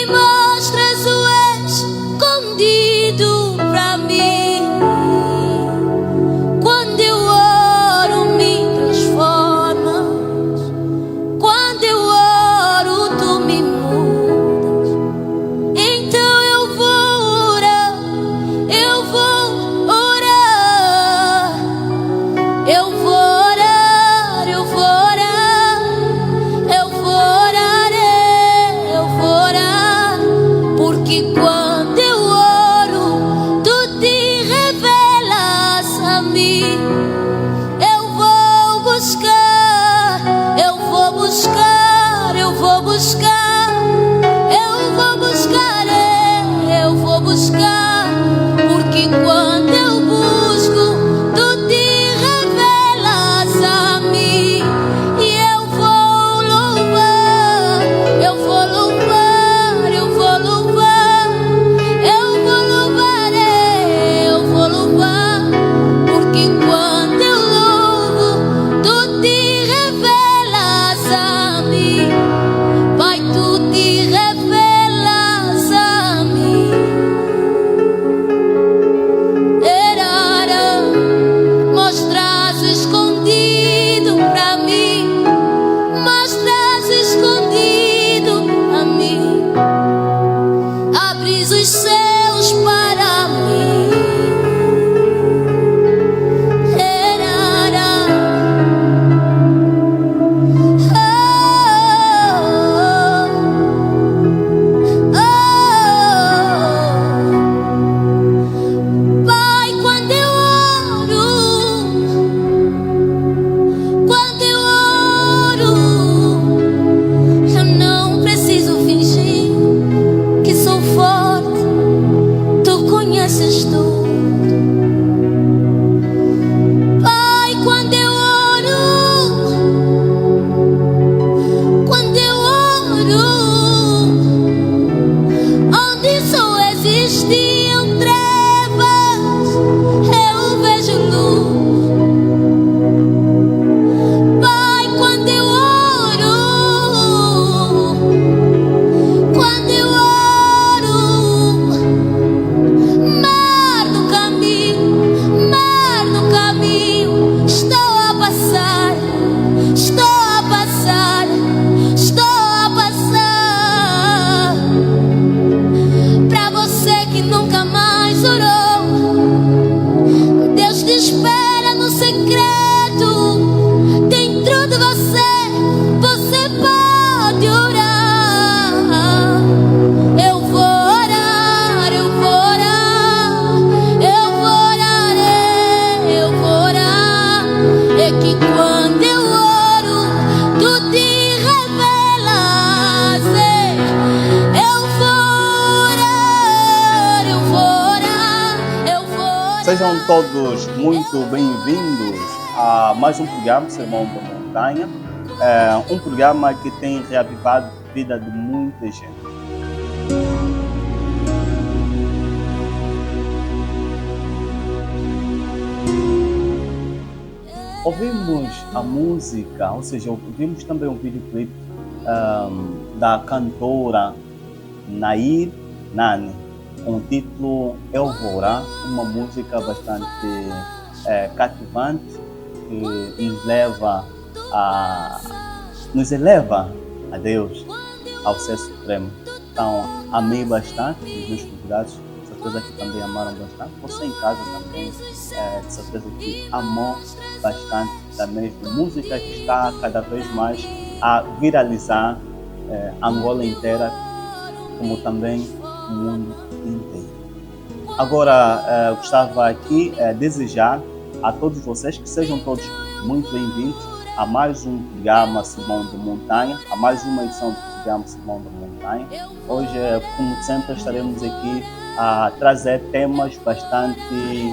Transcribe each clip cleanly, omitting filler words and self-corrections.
mostras o escondido pra mim. Quando eu oro, me transformas. Quando eu oro, tu me mudas. Então eu vou orar, eu vou orar, eu vou orar, eu vou orar, eu vou orar, eu vou orar, porque quando eu oro, tu te revelas a mim. Eu vou buscar, eu vou buscar, eu vou buscar, eu vou buscar, eu vou buscar, porque quando eu busco, tu te revelas a mim. E eu vou louvar, eu vou louvar, eu vou louvar, eu vou louvar, eu vou louvar, porque quando eu louvo, tu te revelas a mim. Pai, tu te revelas a mim. Erara, mostras escondido pra mim, mostras escondido a mim. Abres os céus para mim. Erara, Pai, quando eu oro, eu não preciso fingir que sou forte, tu conheces tudo. Pai, quando eu oro, onde só existiam trevas, eu vejo luz. Pai, quando eu oro, mar no caminho, estou a passar, estou a passar, estou a passar. Pra você que nunca mais orou, Deus te espera no secreto. Dentro de você, você pode orar. Eu vou orar, eu vou orar, eu vou orar, eu vou orar. É que quando eu oro, tu te revelas. Eu vou orar, eu vou orar, eu vou orar. Sejam todos muito bem-vindos a mais um programa, Sermão da Montanha. Um programa que tem reavivado a vida de muita gente. Ouvimos a música, ou seja, ouvimos também um videoclipe da cantora Nair Nani, com o título Eu Vou Orar, uma música bastante cativante, que nos eleva a Deus, ao Ser Supremo. Então, amei bastante os meus convidados, de certeza que também amaram bastante. Você em casa também, de certeza que amou bastante da mesma música, que está cada vez mais a viralizar Angola inteira, como também o mundo inteiro. Agora, gostava aqui desejar a todos vocês que sejam todos muito bem-vindos a mais um programa Sermão da Montanha, a mais uma edição do programa Sermão da Montanha. Hoje, como sempre, estaremos aqui a trazer temas bastante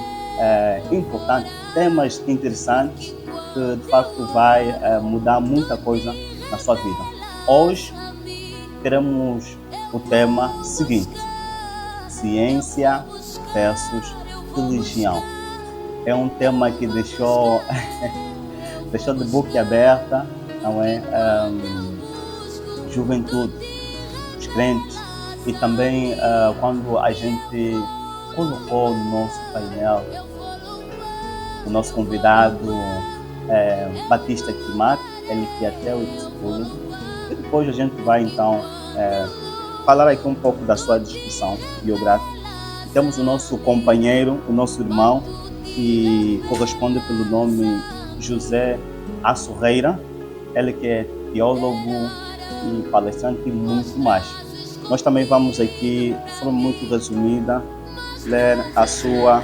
importantes, temas interessantes, que de facto vai mudar muita coisa na sua vida. Hoje teremos o tema seguinte: ciência versus religião. É um tema que deixou de boca aberta, não é? Juventude, os crentes, E também quando a gente colocou no nosso painel o nosso convidado Batista Kimata, ele que é ateu e psicólogo. E depois a gente vai então falar aqui um pouco da sua descrição biográfica. Temos o nosso companheiro, o nosso irmão, que corresponde pelo nome José Assurreira, ele que é teólogo e palestrante e muito mais. Nós também vamos aqui, de forma muito resumida, ler a sua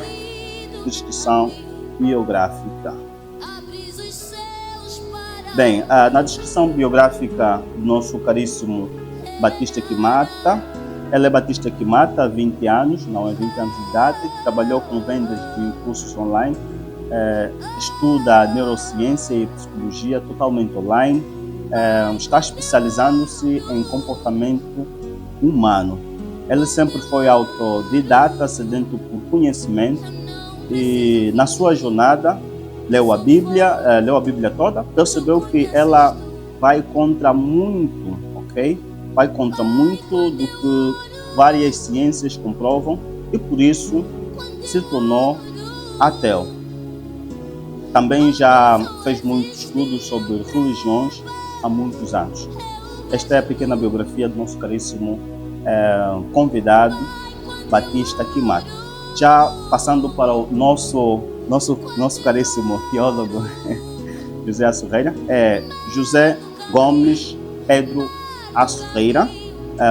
descrição biográfica. Bem, na descrição biográfica do nosso caríssimo Batista Kimata, ele é Batista Kimata há 20 anos, não é 20 anos de idade, trabalhou com vendas de cursos online, estuda neurociência e psicologia totalmente online, está especializando-se em comportamento humano. Ele sempre foi autodidata, sedento por conhecimento, e na sua jornada leu a Bíblia toda, percebeu que ela vai contra muito, vai contra muito do que várias ciências comprovam e por isso se tornou ateu. Também já fez muitos estudos sobre religiões há muitos anos. Esta é a pequena biografia do nosso caríssimo convidado, Batista Kimata. Já passando para o nosso caríssimo teólogo, José Assurreira, José Gomes Pedro Assurreira,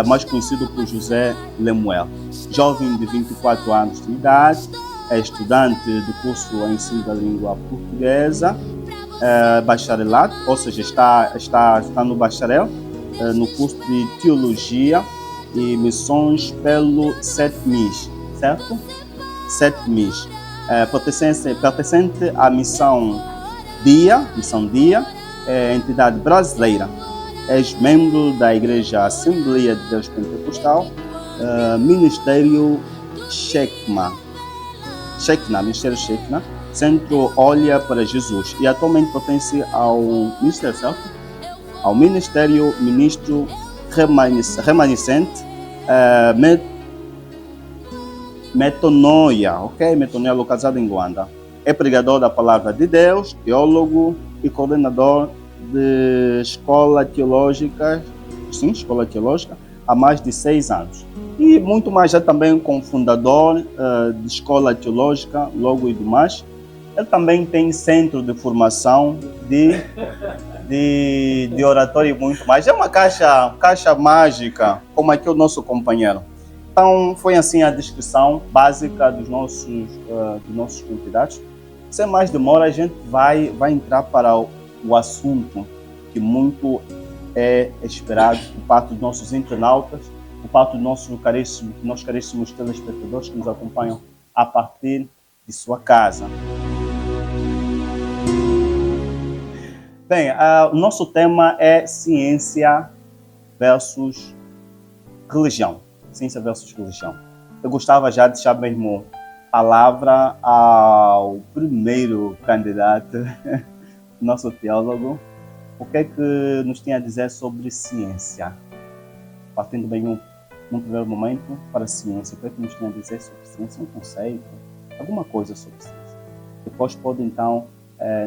mais conhecido por José Lemuel. Jovem de 24 anos de idade, é estudante do curso de ensino da língua portuguesa, bacharelato, ou seja, está no bacharel, no curso de Teologia e Missões pelo CETMIS, certo? CETMIS. Pertencente à Missão Dia, entidade brasileira. Ex-membro da Igreja Assembleia de Deus Pentecostal, Ministério Shekna, Ministério Shekna, Centro Olha para Jesus, e atualmente pertence ao Ministério, certo? Ao Ministério Ministro Remanescente, Metanoia, Metanoia, localizado em Luanda. É pregador da Palavra de Deus, teólogo e coordenador de escola teológica, há mais de 6 anos. E muito mais, já também como fundador de escola teológica, logo e demais. Ele também tem centro de formação de oratório e muito mais. É uma caixa mágica, como aqui o nosso companheiro. Então, foi assim a descrição básica dos nossos convidados. Sem mais demora, a gente vai entrar para o assunto que muito é esperado por parte dos nossos internautas, por parte dos nossos caríssimos telespectadores que nos acompanham a partir de sua casa. Bem, o nosso tema é ciência versus religião. Ciência versus religião. Eu gostava já de deixar mesmo palavra ao primeiro candidato, nosso teólogo. O que é que nos tem a dizer sobre ciência? Partindo bem num primeiro momento para a ciência. O que é que nos tem a dizer sobre ciência? Um conceito? Alguma coisa sobre ciência. Depois pode então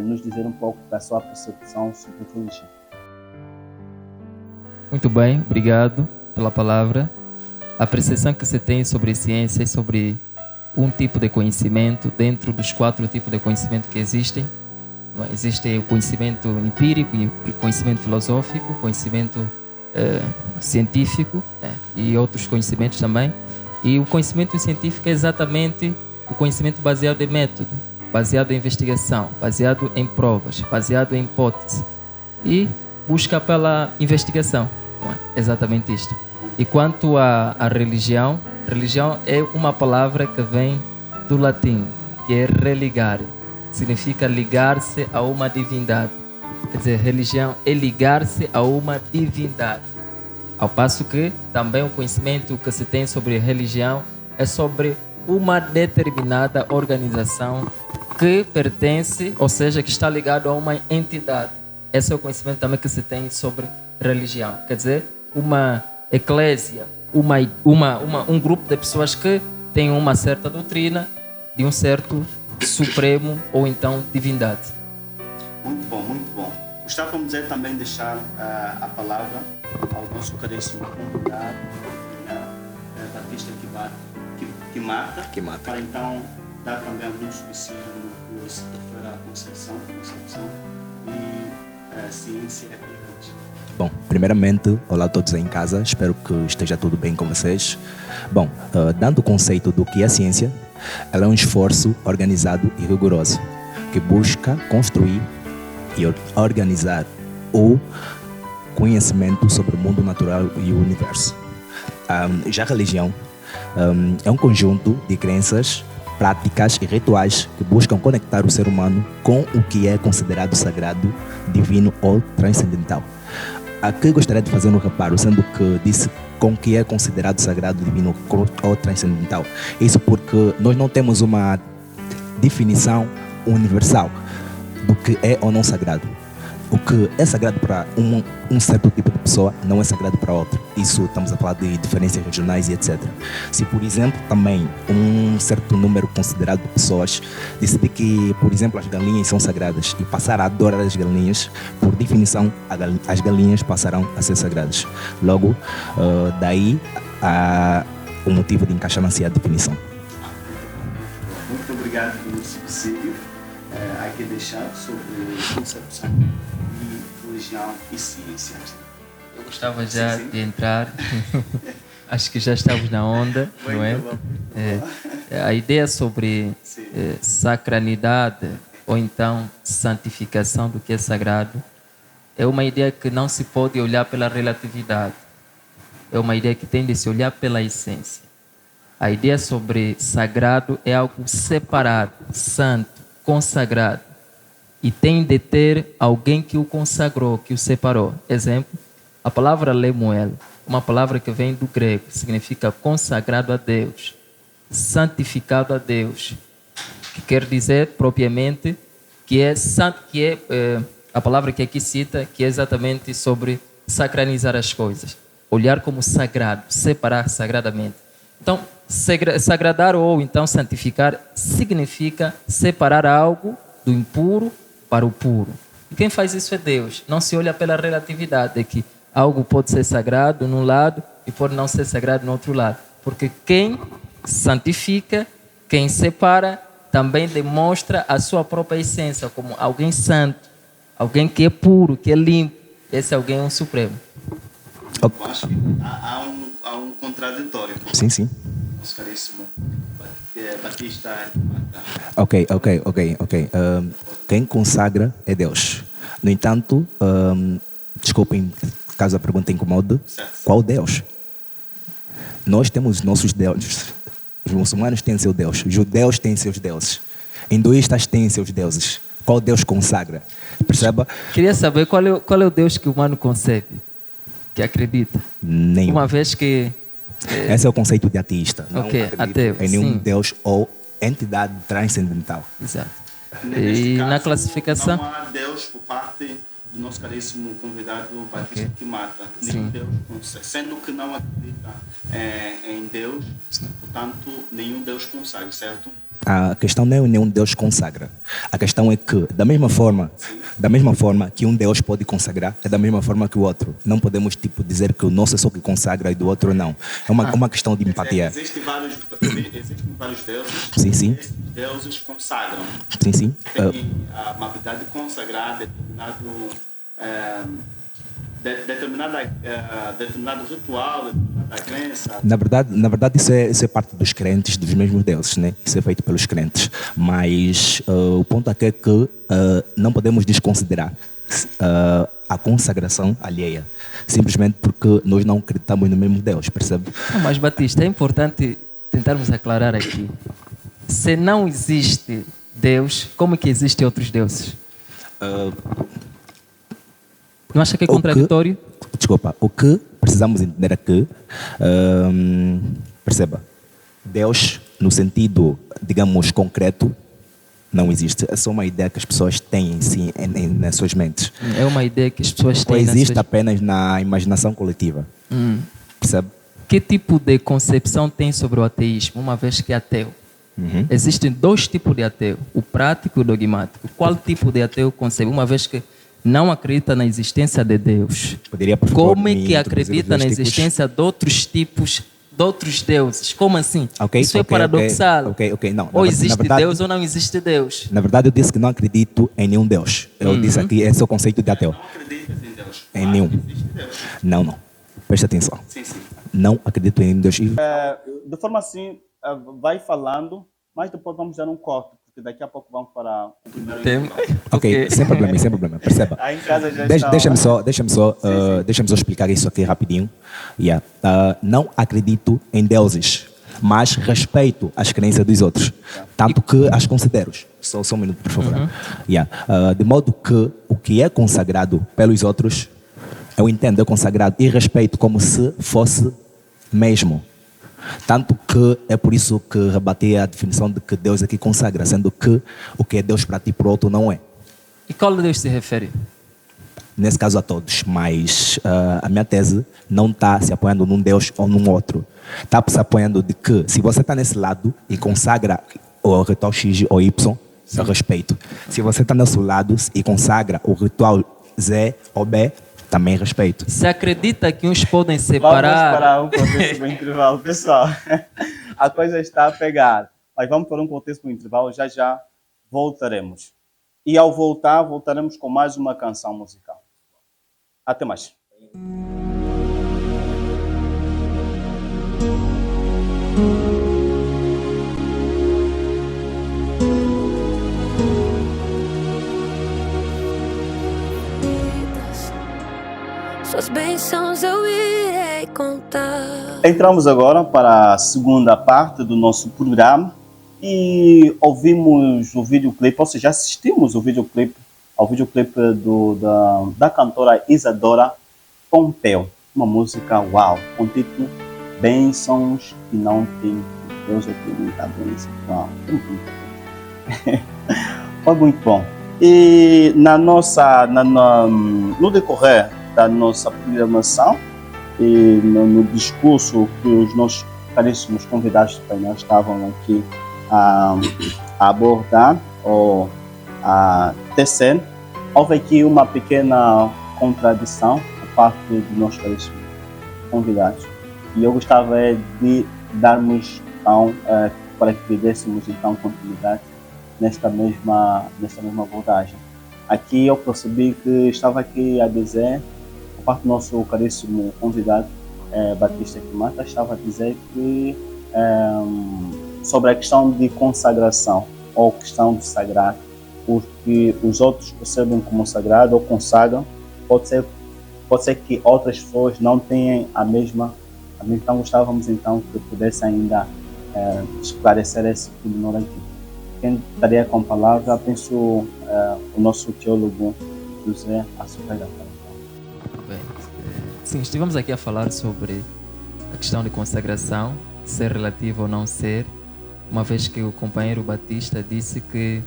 nos dizer um pouco da sua percepção sobre religião. Muito bem, obrigado pela palavra. A percepção que você tem sobre ciência é sobre um tipo de conhecimento dentro dos 4 tipos de conhecimento que existem. Existe o conhecimento empírico, o conhecimento filosófico, o conhecimento científico, e outros conhecimentos também. E o conhecimento científico é exatamente o conhecimento baseado em método, baseado em investigação, baseado em provas, baseado em hipótese e busca pela investigação. Exatamente isto. E quanto à religião, religião é uma palavra que vem do latim, que é religar. Significa ligar-se a uma divindade. Quer dizer, religião é ligar-se a uma divindade. Ao passo que também o conhecimento que se tem sobre religião é sobre uma determinada organização que pertence, ou seja, que está ligado a uma entidade. Esse é o conhecimento também que se tem sobre religião. Quer dizer, uma eclésia, um grupo de pessoas que têm uma certa doutrina de um certo supremo ou então divindade. Muito bom, muito bom. Gostávamos também deixar a palavra ao nosso caríssimo convidado, Batista que mata, para então dar também alguns subsídios no curso da Concepção e Ciência e Religião. Bom, primeiramente, olá a todos aí em casa, espero que esteja tudo bem com vocês. Bom, dando o conceito do que é ciência, ela é um esforço organizado e rigoroso que busca construir e organizar o conhecimento sobre o mundo natural e o universo. Já a religião é um conjunto de crenças, práticas e rituais que buscam conectar o ser humano com o que é considerado sagrado, divino ou transcendental. Aqui gostaria de fazer um reparo, sendo que disse com o que é considerado sagrado, divino ou transcendental. Isso porque nós não temos uma definição universal do que é ou não sagrado. O que é sagrado para um certo tipo de pessoa não é sagrado para outro. Isso estamos a falar de diferenças regionais e etc. Se, por exemplo, também um certo número considerado de pessoas decidir que, por exemplo, as galinhas são sagradas e passar a adorar as galinhas, por definição, as galinhas passarão a ser sagradas. Logo, daí há o motivo de encaixar na definição. Muito obrigado pelo subsídio aqui deixado sobre concepção e religião e ciência. Eu gostava já de entrar, acho que já estamos na onda, não é? A ideia sobre sacralidade ou então santificação do que é sagrado é uma ideia que não se pode olhar pela relatividade, é uma ideia que tem de se olhar pela essência. A ideia sobre sagrado é algo separado, santo, consagrado, e tem de ter alguém que o consagrou, que o separou. Exemplo, a palavra Lemuel, uma palavra que vem do grego, significa consagrado a Deus, santificado a Deus, que quer dizer propriamente que é santo, a palavra que aqui cita, que é exatamente sobre sacralizar as coisas, olhar como sagrado, separar sagradamente. Então, sagradar ou então santificar significa separar algo do impuro para o puro. E quem faz isso é Deus. Não se olha pela relatividade, de que algo pode ser sagrado num lado e pode não ser sagrado no outro lado. Porque quem santifica, quem separa, também demonstra a sua própria essência como alguém santo, alguém que é puro, que é limpo. Esse alguém é um supremo. Eu acho que há um contraditório. Sim. Nosso caríssimo Batista. Ok. Quem consagra é Deus. No entanto, desculpem caso a pergunta incomode, qual Deus? Nós temos nossos deuses. Os muçulmanos têm seu Deus, os judeus têm seus deuses, hinduístas têm seus deuses. Qual Deus consagra? Perceba? Queria saber qual é o Deus que o humano concebe, que acredita. Nenhum. Uma vez que... Esse é o conceito de ateísta. Não ateu, em nenhum sim. Deus ou entidade transcendental. Exato. Neste E caso, na classificação? Não há Deus por parte do nosso caríssimo convidado Batista que mata. Sim. Deus, sendo que não acredita em Deus, portanto, nenhum Deus consagra, certo? A questão não é nenhum Deus consagra. A questão é que, da mesma forma que um Deus pode consagrar, é da mesma forma que o outro. Não podemos dizer que o nosso é só que consagra e do outro não. É uma questão de empatia. Existem vários deuses. Sim. Esses deuses consagram. Sim. Tem a habilidade de consagrar determinado ritual, determinada crença. Na verdade isso é parte dos crentes, dos mesmos deuses, né? Isso é feito pelos crentes. Mas o ponto aqui é que não podemos desconsiderar a consagração alheia, simplesmente porque nós não acreditamos no mesmo Deus, percebe? Mas Batista, é importante tentarmos aclarar aqui. Se não existe Deus, como que existem outros deuses? Não acha que é contraditório? O que precisamos entender aqui, perceba, Deus, no sentido, digamos, concreto, não existe. É só uma ideia que as pessoas têm em si, nas suas mentes. É uma ideia que as pessoas têm. Ou existe apenas na imaginação coletiva. Percebe? que tipo de concepção tem sobre o ateísmo, uma vez que é ateu? Existem dois tipos de ateu, o prático e o dogmático. Qual tipo de ateu concebe, uma vez que não acredita na existência de Deus? Poderia, por favor, Como é me que introduzir acredita os na dois tipos? existência de outros tipos, de outros deuses? Como assim? Ok, Isso é ok, paradoxal. ok. Não, Ou na existe verdade- Deus ou não existe Deus. Na verdade, eu disse que não acredito em nenhum Deus. Eu disse aqui, esse é o conceito de ateu. Não acreditas em Deus? Em nenhum. Não. Presta atenção. Sim. Não acredito em nenhum Deus. De forma assim, vai falando, mas depois vamos dar um corte, porque daqui a pouco vamos para o primeiro. Tem... Ok, sem problema. Perceba. Aí em casa já Deixa-me só explicar isso aqui rapidinho. Não acredito em deuses, mas respeito as crenças dos outros, tanto que as considero. Só um minuto, por favor. De modo que o que é consagrado pelos outros, eu entendo é consagrado e respeito como se fosse mesmo. Tanto que é por isso que rebati a definição de que Deus aqui consagra, sendo que o que é Deus para ti, por outro, não é. E qual Deus se refere? Nesse caso a todos, mas a minha tese não está se apoiando num Deus ou num outro. Está se apoiando de que se você está nesse lado e consagra o ritual X ou Y, eu respeito. Se você está nesse lado e consagra o ritual Z ou B, também respeito. Se acredita que uns podem Vamos separar... para um contexto do intervalo, pessoal. A coisa está a pegar. Mas vamos para um contexto do intervalo, já voltaremos. E ao voltar, voltaremos com mais uma canção musical. Até mais. Suas bênçãos eu irei contar. Entramos agora para a segunda parte do nosso programa e ouvimos o videoclipe, ou seja, assistimos ao videoclipe da cantora Isadora Pompeu, uma música uau, com o título Bênçãos que não tem Deus, eu tenho muita bênção. Uau, tem muita bênção. Foi muito bom. E no decorrer da nossa programação e no discurso que os nossos caríssimos convidados do painel estavam aqui a abordar ou a tecer, houve aqui uma pequena contradição por parte dos nossos caríssimos convidados. E eu gostava de darmos, então, para que dessemos, então, continuidade nesta mesma abordagem. Aqui eu percebi que estava aqui a dizer, por parte do nosso caríssimo convidado, Batista Quimata, estava a dizer que sobre a questão de consagração ou questão de sagrado, o que os outros percebem como sagrado ou consagram, pode ser que outras pessoas não tenham a mesma. Então gostávamos então que pudesse ainda esclarecer esse pormenor aqui. Quem estaria com a palavra, penso o nosso teólogo José Açúcar. Bem, sim, estivemos aqui a falar sobre a questão de consagração, ser relativo ou não ser, uma vez que o companheiro Batista disse que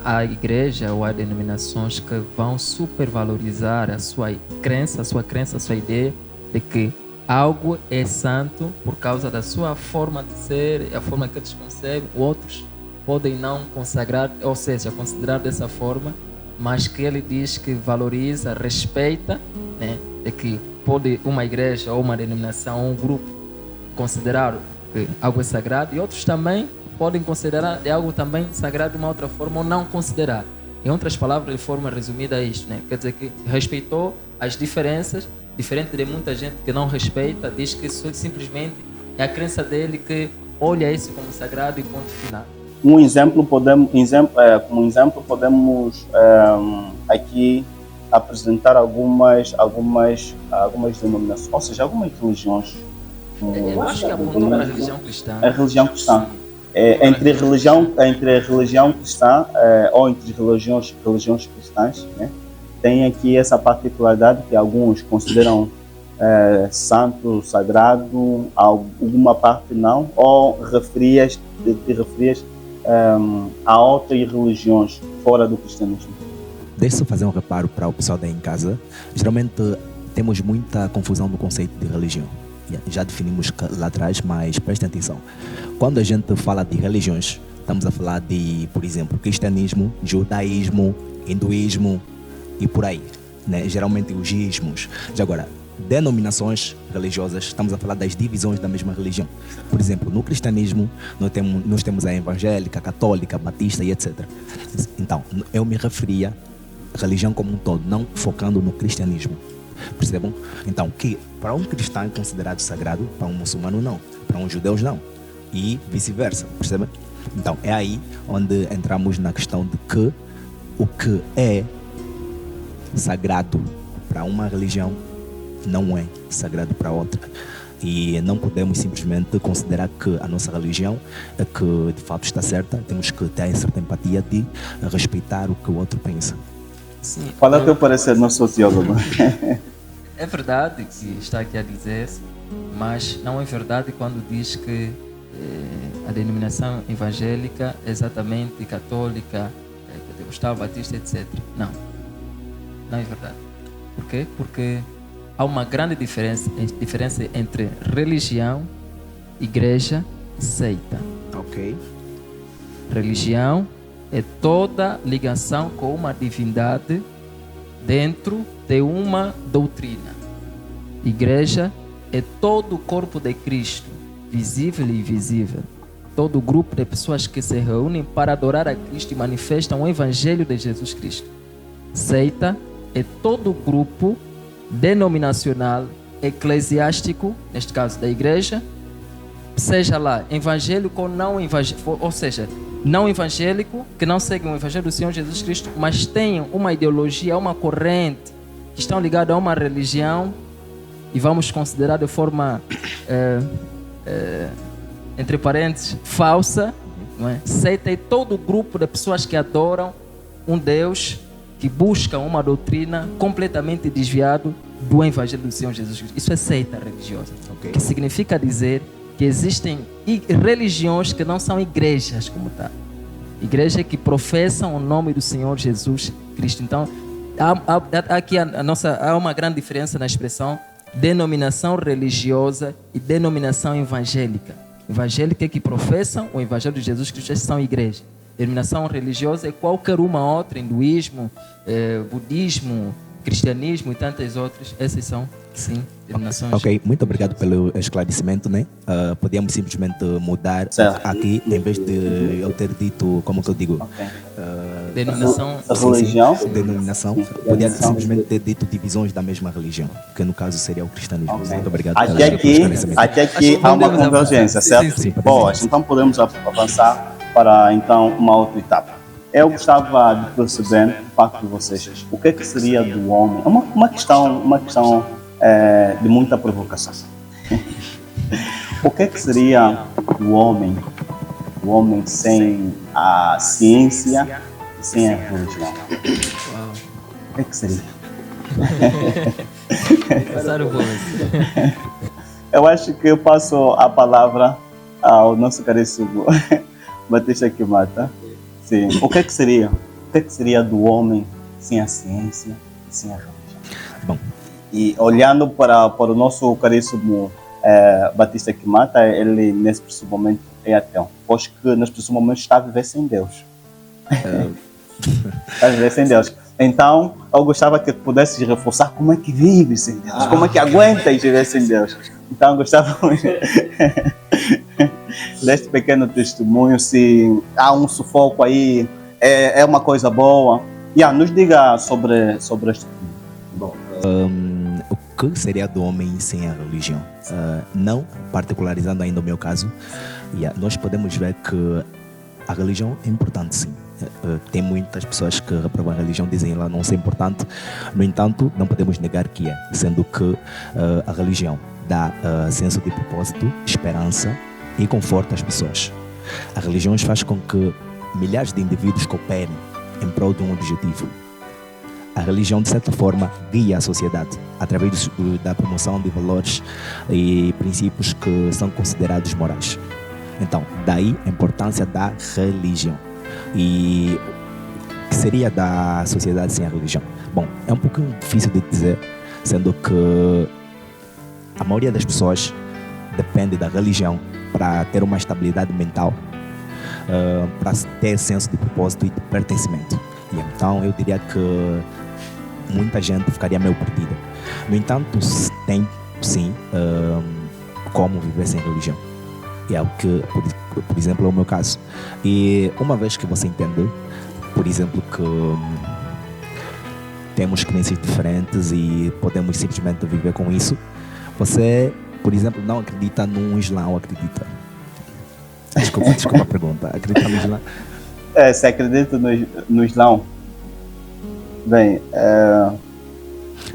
há igreja ou há denominações que vão supervalorizar a sua crença, a sua ideia de que algo é santo por causa da sua forma de ser, a forma que eles concebem. Outros podem não consagrar, ou seja, considerar dessa forma, mas que ele diz que valoriza, respeita, né, de que pode uma igreja ou uma denominação ou um grupo considerar que algo é sagrado, e outros também podem considerar algo também sagrado de uma outra forma ou não considerar. Em outras palavras, de forma resumida, é isto, né? Quer dizer que respeitou as diferenças, diferente de muita gente que não respeita, diz que isso simplesmente é a crença dele que olha isso como sagrado e ponto final. Como exemplo podemos aqui apresentar algumas denominações, ou seja, algumas religiões. Eu acho que apontou para a religião cristã. A religião cristã. Entre a religião cristã ou entre religiões cristãs, né, tem aqui essa particularidade que alguns consideram santo, sagrado, alguma parte não, ou referias a outras religiões fora do cristianismo. Deixa eu fazer um reparo para o pessoal daí em casa. Geralmente temos muita confusão no conceito de religião. Já definimos lá atrás, mas prestem atenção. Quando a gente fala de religiões, estamos a falar de, por exemplo, cristianismo, judaísmo, hinduísmo e por aí, né? Geralmente os ismos. Já agora, denominações religiosas, estamos a falar das divisões da mesma religião. Por exemplo, no cristianismo, nós temos a evangélica, católica, batista e etc. Então, eu me referia à religião como um todo, não focando no cristianismo. Percebam? Então, que para um cristão é considerado sagrado, para um muçulmano não, para um judeu não, e vice-versa, percebem? Então, é aí onde entramos na questão de que o que é sagrado para uma religião não é sagrado para outra. E não podemos simplesmente considerar que a nossa religião é que de fato está certa. Temos que ter certa empatia de respeitar o que o outro pensa. Sim, Qual é o teu parecer, não sou teólogo? é verdade que está aqui a dizer, mas não é verdade quando diz que a denominação evangélica é exatamente católica, pentecostal, batista, etc. Não é verdade. Por quê? Porque há uma grande diferença entre religião, igreja e seita. Ok. Religião é toda ligação com uma divindade dentro de uma doutrina. Igreja é todo o corpo de Cristo, visível e invisível. Todo o grupo de pessoas que se reúnem para adorar a Cristo e manifestam o Evangelho de Jesus Cristo. Seita é todo o grupo denominacional, eclesiástico, neste caso da igreja, seja lá evangélico ou não evangélico, ou seja, não evangélico, que não seguem o Evangelho do Senhor Jesus Cristo, mas tenham uma ideologia, uma corrente, que estão ligados a uma religião, e vamos considerar de forma, entre parênteses, falsa, não é? Seita é todo o grupo de pessoas que adoram um Deus, que buscam uma doutrina completamente desviada do Evangelho do Senhor Jesus Cristo. Isso é seita religiosa. Okay. Que significa dizer que existem religiões que não são igrejas como tal. Igrejas que professam o nome do Senhor Jesus Cristo. Então, aqui há uma grande diferença na expressão denominação religiosa e denominação evangélica. Evangélica é que professam o Evangelho de Jesus Cristo, essas são igrejas. Denominação religiosa é qualquer uma outra, hinduísmo, budismo, cristianismo e tantas outras. Essas são, sim, denominações. Ok, muito obrigado pelo esclarecimento, né? Podíamos simplesmente mudar aqui, em vez de eu ter dito, como que eu digo? Okay. Denominação. Religião? Denominação. Podia simplesmente ter dito divisões da mesma religião, que no caso seria o cristianismo. Okay. Muito obrigado Até aqui há uma convergência, certo? Sim, Bom, então podemos avançar para então uma outra etapa. Eu gostava de perceber, de parte de vocês, o que é que seria do homem? Uma questão de muita provocação. O que é que seria do homem sem a ciência e sem a religião? O que é que seria? Eu acho que eu passo a palavra ao nosso caríssimo Batista Kimata. Sim. O que é que seria? O que é que seria do homem sem a ciência e sem a religião? Bom. E olhando para o nosso caríssimo Batista Kimata, ele nesse preciso momento é ateu, pois que nesse preciso momento está a viver sem Deus. Está a viver sem Deus. Então, eu gostava que pudesses reforçar como é que vive sem Deus, como é que aguenta viver sem Deus. Então, eu gostava deste pequeno testemunho, se há um sufoco aí, é uma coisa boa. Nos diga sobre este tema. O que seria do homem sem a religião? Não particularizando ainda o meu caso, nós podemos ver que a religião é importante, sim. Tem muitas pessoas que reprovam a religião, dizem ela não ser importante. No entanto, não podemos negar que é, sendo que a religião dá senso de propósito, esperança e conforto às pessoas. A religião faz com que milhares de indivíduos cooperem em prol de um objetivo. A religião, de certa forma, guia a sociedade através da promoção de valores e princípios que são considerados morais. Então, daí a importância da religião. E o que seria da sociedade sem a religião? Bom, é um pouquinho difícil de dizer, sendo que a maioria das pessoas depende da religião para ter uma estabilidade mental, para ter senso de propósito e de pertencimento. E então eu diria que muita gente ficaria meio perdida. No entanto, tem sim como viver sem religião. E é o que, por exemplo, é o meu caso. E uma vez que você entende, por exemplo, que temos crenças diferentes e podemos simplesmente viver com isso, você, por exemplo, não acredita no Islã, acredita? Desculpa a pergunta. Acredita no Islã? Se acredita no Islã? Bem,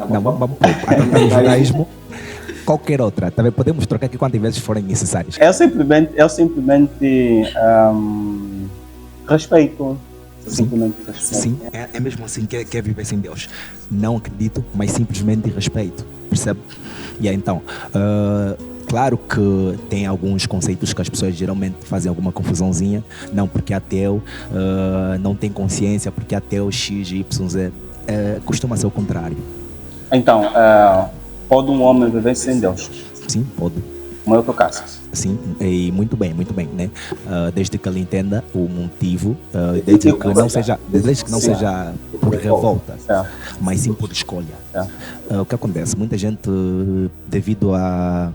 não, vamos para o judaísmo. Qualquer outra, também podemos trocar aqui quantas vezes forem necessárias. Eu simplesmente respeito. Sim, é mesmo assim que é viver sem Deus. Não acredito, mas simplesmente respeito, percebe? E aí, então, claro que tem alguns conceitos que as pessoas geralmente fazem alguma confusãozinha. Não, porque ateu não tem consciência, porque ateu X, Y, Z. Costuma ser o contrário. Então, pode um homem viver sem Deus? Sim, pode. Como é o teu caso? Sim, e muito bem, né? Desde que ele entenda o motivo, desde que não seja por revolta, mas sim por escolha. O que acontece? Muita gente, devido a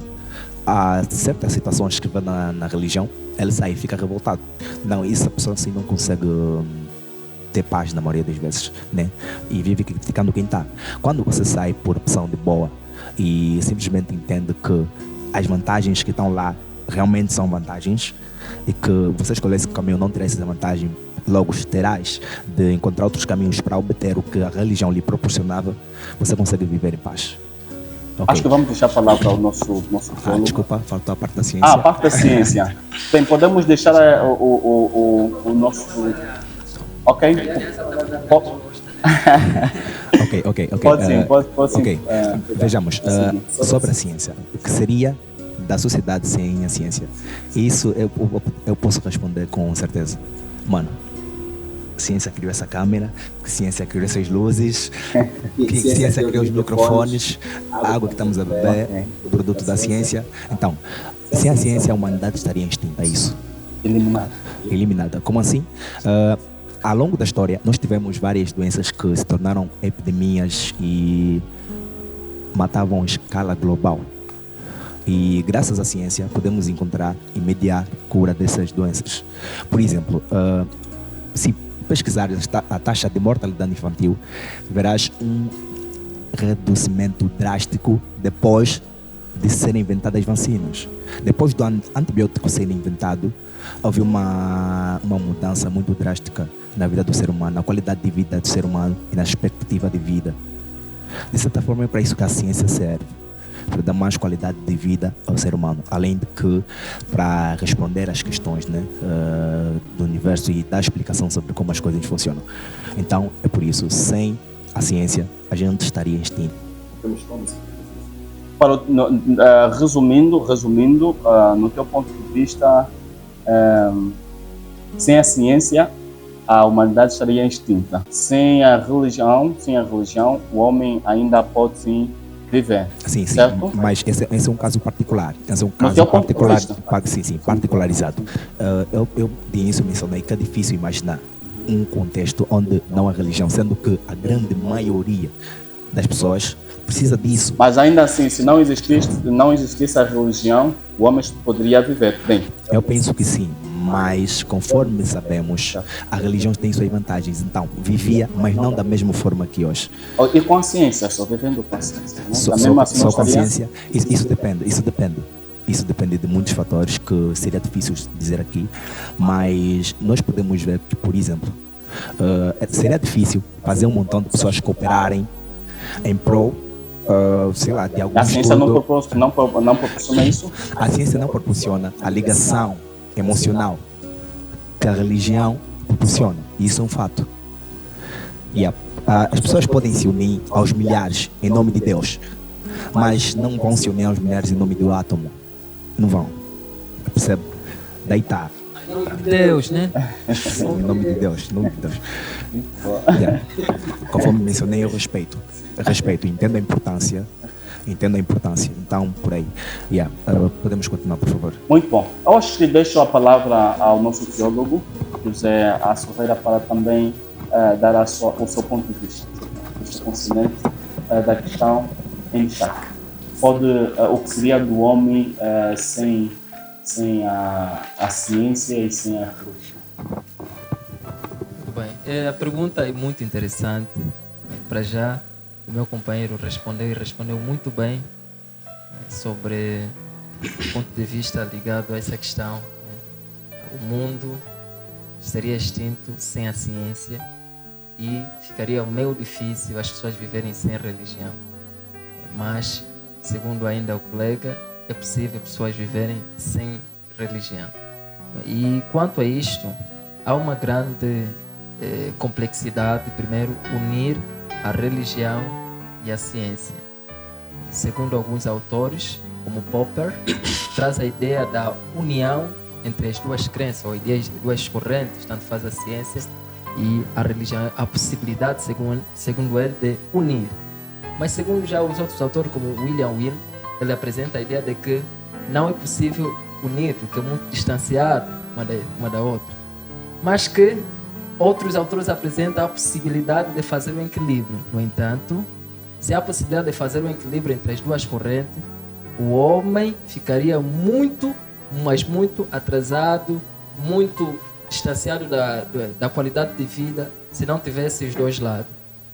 certas situações que vê na religião, ele sai e fica revoltado. Não, essa pessoa assim não consegue ter paz na maioria das vezes, né? E vive criticando quem está. Quando você sai por opção de boa e simplesmente entende que as vantagens que estão lá realmente são vantagens e que você escolher esse caminho não terá essa vantagem, logo terás de encontrar outros caminhos para obter o que a religião lhe proporcionava, você consegue viver em paz. Okay. Acho que vamos deixar a palavra ao nosso desculpa, faltou a parte da ciência. A parte da ciência. Bem, podemos deixar o nosso... Ok? Ok. Pode sim. Ok, vejamos, sobre a ciência, o que seria da sociedade sem a ciência? Isso eu posso responder com certeza. Mano, a ciência criou essa câmera, a ciência criou essas luzes, a ciência criou os microfones, a água que estamos a beber, produto da ciência. Então, sem a ciência, a humanidade estaria extinta, é isso? Eliminada. Como assim? Ao longo da história, nós tivemos várias doenças que se tornaram epidemias e matavam a escala global. E graças à ciência podemos encontrar e mediar cura dessas doenças. Por exemplo, se pesquisares a taxa de mortalidade infantil, verás um reduzimento drástico depois de serem inventadas vacinas. Depois do antibiótico ser inventado, houve uma mudança muito drástica na vida do ser humano, na qualidade de vida do ser humano e na expectativa de vida. De certa forma, é para isso que a ciência serve, para dar mais qualidade de vida ao ser humano, além de que para responder às questões, né, do universo e dar explicação sobre como as coisas funcionam. Então, é por isso, sem a ciência, a gente estaria extinto. Resumindo, no teu ponto de vista, sem a ciência, a humanidade estaria extinta. Sem a religião, o homem ainda pode sim viver. Sim, certo? Mas esse é um caso particular. Esse é um caso particularizado. Eu de início mencionei que é difícil imaginar um contexto onde não há religião, sendo que a grande maioria das pessoas precisa disso. Mas ainda assim, se não existisse a religião, o homem poderia viver bem. Eu penso que sim, mas conforme sabemos, a religião tem suas vantagens. Então, vivia, mas não da mesma forma que hoje. E com a ciência, só vivendo com a ciência. Né? Só com a ciência, isso depende. Isso depende de muitos fatores que seria difícil dizer aqui, mas nós podemos ver que, por exemplo, seria difícil fazer um montão de pessoas cooperarem em prol, sei lá, de algum estudo. A ciência não proporciona isso? A ciência não proporciona a ligação emocional que a religião proporciona. Isso é um fato. E as pessoas podem se unir aos milhares em nome de Deus, mas não vão se unir aos milhares em nome do átomo. Não vão. Percebe? Daí está. Deus, né? Sim, em nome de Deus. Yeah. Conforme mencionei, eu respeito, entendo a importância entendo a importância. Então, por aí. Podemos continuar, por favor. Muito bom. Eu acho que deixo a palavra ao nosso teólogo, José A. Ferreira, para também dar o seu ponto de vista, o seu conhecimento da questão em destaque. O que seria do homem sem a ciência e sem a religião? Muito bem. A pergunta é muito interessante. Para já, o meu companheiro respondeu muito bem sobre o ponto de vista ligado a essa questão. O mundo seria extinto sem a ciência e ficaria meio difícil as pessoas viverem sem religião. Mas, segundo ainda o colega, é possível pessoas viverem sem religião. E quanto a isto, há uma grande complexidade, primeiro, unir a religião e a ciência. Segundo alguns autores, como Popper, traz a ideia da união entre as duas crenças, ou ideias de duas correntes, tanto faz a ciência e a religião, a possibilidade, segundo ele, de unir. Mas segundo já os outros autores, como William Wynne, ele apresenta a ideia de que não é possível unir, porque é muito distanciado uma da outra. Mas que outros autores apresentam a possibilidade de fazer um equilíbrio. No entanto, se há a possibilidade de fazer um equilíbrio entre as duas correntes, o homem ficaria muito atrasado, muito distanciado da qualidade de vida, se não tivesse os dois lados,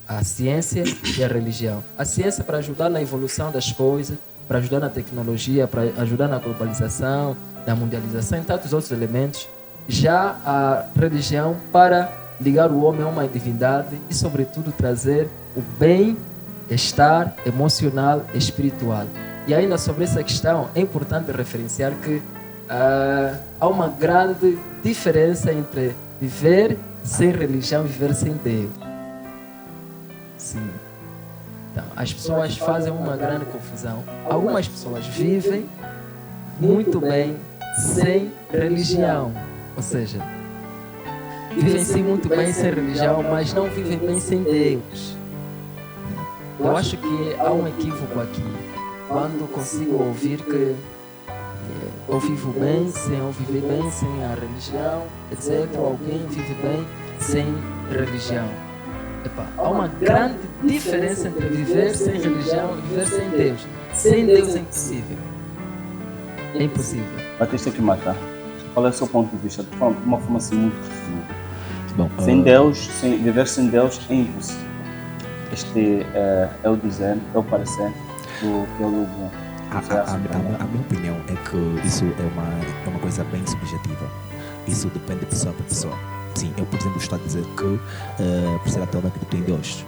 a ciência e a religião. A ciência para ajudar na evolução das coisas, para ajudar na tecnologia, para ajudar na globalização, na mundialização e tantos outros elementos. Já a religião para ligar o homem a uma divindade e, sobretudo, trazer o bem-estar emocional e espiritual. E ainda sobre essa questão, é importante referenciar que há uma grande diferença entre viver sem religião e viver sem Deus. Sim. Então, as pessoas fazem uma grande confusão. Algumas pessoas vivem muito bem sem religião. Ou seja, vivem sim muito bem sem religião, mas não vivem bem sem Deus. Eu acho que há um equívoco aqui. Quando consigo ouvir que eu vivo bem ou viver bem sem a religião, etc. Alguém vive bem sem religião. Há uma grande diferença entre viver sem religião e viver sem Deus. Sem Deus é impossível. É impossível. Batista que mata. Qual é o seu ponto de vista? De uma forma assim muito resumida. Bom, viver sem Deus é impossível. Este é o dizer, é o parecer do teólogo. A minha opinião é que isso é uma coisa bem subjetiva. Isso depende de pessoa para pessoa. Sim, eu, por exemplo, estou a dizer que por ser ateu, não acredito em Deus.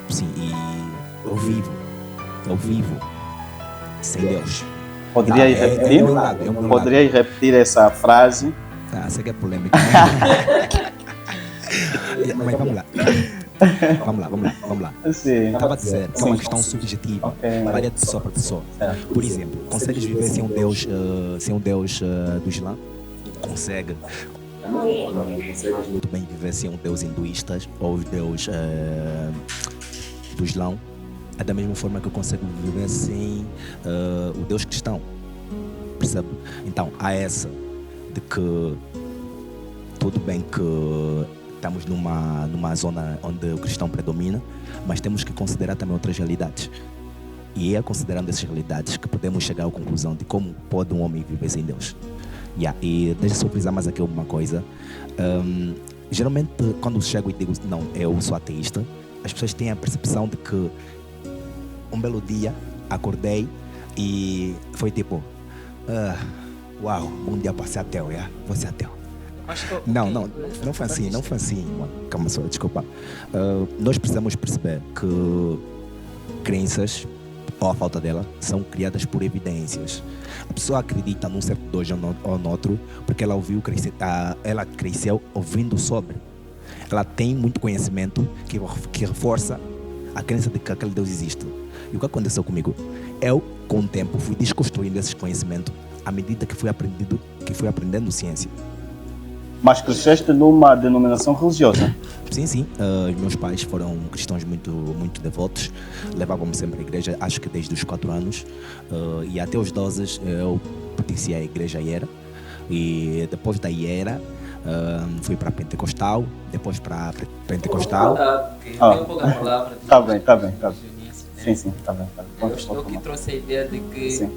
Sim, e eu vivo sem Deus. Poderia repetir essa frase? Sei que é polêmica. Mas vamos lá. Sim. Estava a dizer que é uma questão subjetiva, varia de pessoa para pessoa. Por exemplo, consegues viver sem um Deus do Islã? Consegue. Consegues muito bem viver sem um Deus hinduísta ou os Deus do Islã. É da mesma forma que eu consigo viver sem o Deus cristão. Percebe? Então, há essa de que tudo bem que estamos numa zona onde o cristão predomina, mas temos que considerar também outras realidades. E é considerando essas realidades que podemos chegar à conclusão de como pode um homem viver sem Deus. E deixa eu só frisar mais aqui alguma coisa. Geralmente, quando chego e digo, não, eu sou ateísta, as pessoas têm a percepção de que um belo dia acordei e foi tipo, uau, um dia para ser ateu, vou ser ateu. Não foi assim, mano. Calma só, desculpa. Nós precisamos perceber que crenças, ou a falta dela, são criadas por evidências. A pessoa acredita num certo Deus ou no outro porque ela ela cresceu ouvindo sobre. Ela tem muito conhecimento que reforça a crença de que aquele Deus existe. E o que aconteceu comigo? Eu, com o tempo, fui desconstruindo esses conhecimentos à medida que fui aprendendo ciência. Mas cresceste numa denominação religiosa? Sim, sim. Os meus pais foram cristãos muito devotos. Levavam-me sempre à igreja, acho que desde os 4 anos. E até os 12 eu pertencia à igreja Iera. E depois da Iera fui para Pentecostal. Depois para Pentecostal. Tem pouca palavra. Tá bem. Sim, tá bem. Eu que trouxe a ideia de que Sim.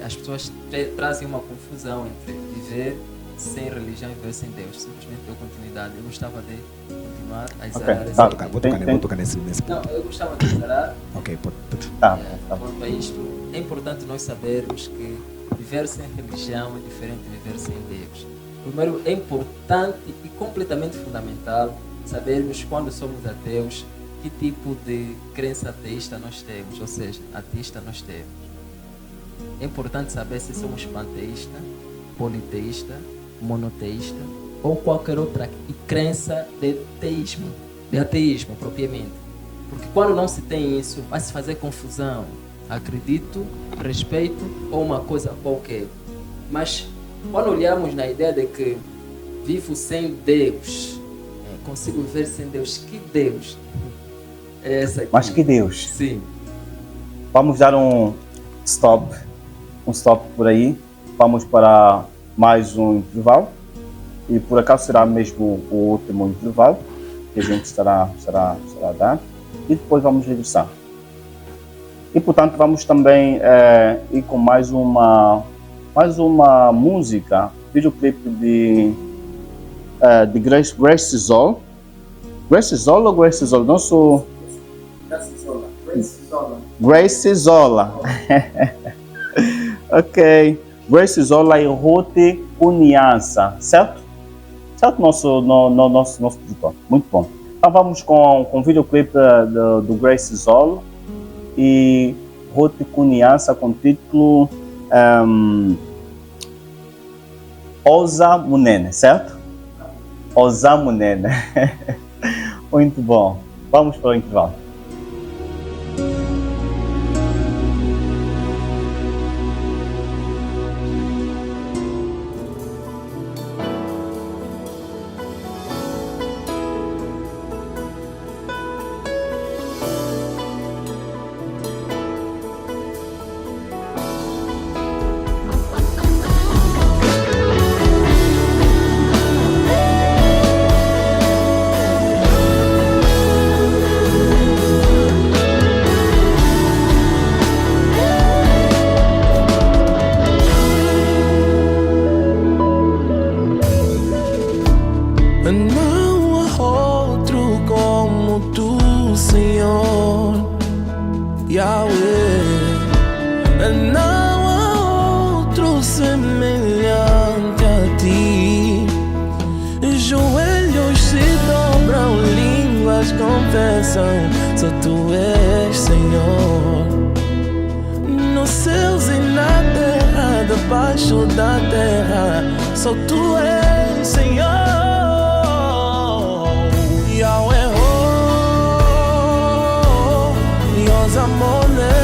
as pessoas trazem uma confusão entre viver sem religião e viver sem Deus. Simplesmente deu continuidade. Eu gostava de continuar a exarar esse tá. Vou tocar nesse ponto. Não, eu gostava de exarar. Ok, pode. Tá. Quanto a isto, é importante nós sabermos que viver sem religião é diferente de viver sem Deus. Primeiro, é importante e completamente fundamental sabermos quando somos ateus que tipo de crença ateísta nós temos, ou seja, ateísta nós temos. É importante saber se somos panteísta, politeísta, monoteísta ou qualquer outra crença de ateísmo propriamente. Porque quando não se tem isso, vai se fazer confusão. Acredito, respeito ou uma coisa qualquer. Mas quando olhamos na ideia de que vivo sem Deus, consigo viver sem Deus, que Deus? É essa aqui. Mas que Deus? Sim. Vamos dar um stop por aí. Vamos para mais um intervalo. E por acaso será mesmo o último intervalo que a gente estará a dar. E depois vamos regressar. E portanto vamos também ir com mais uma música, videoclipe de Grace Zoll. Grace Zoll ou Grace Zoll? Nosso... Grace Zolla. Ok. Grace Zolla e Ruth Cunhaça, certo? Certo, nosso produtor. Muito bom. Então vamos com o videoclipe do Grace Zolla e Ruth Cunhaça com o título Oza Munene, certo? Oza Munene. Muito bom. Vamos para o intervalo. Só tu és Senhor, nos céus e na terra, debaixo da terra, só tu és Senhor. Yahweh, Dios amor, Na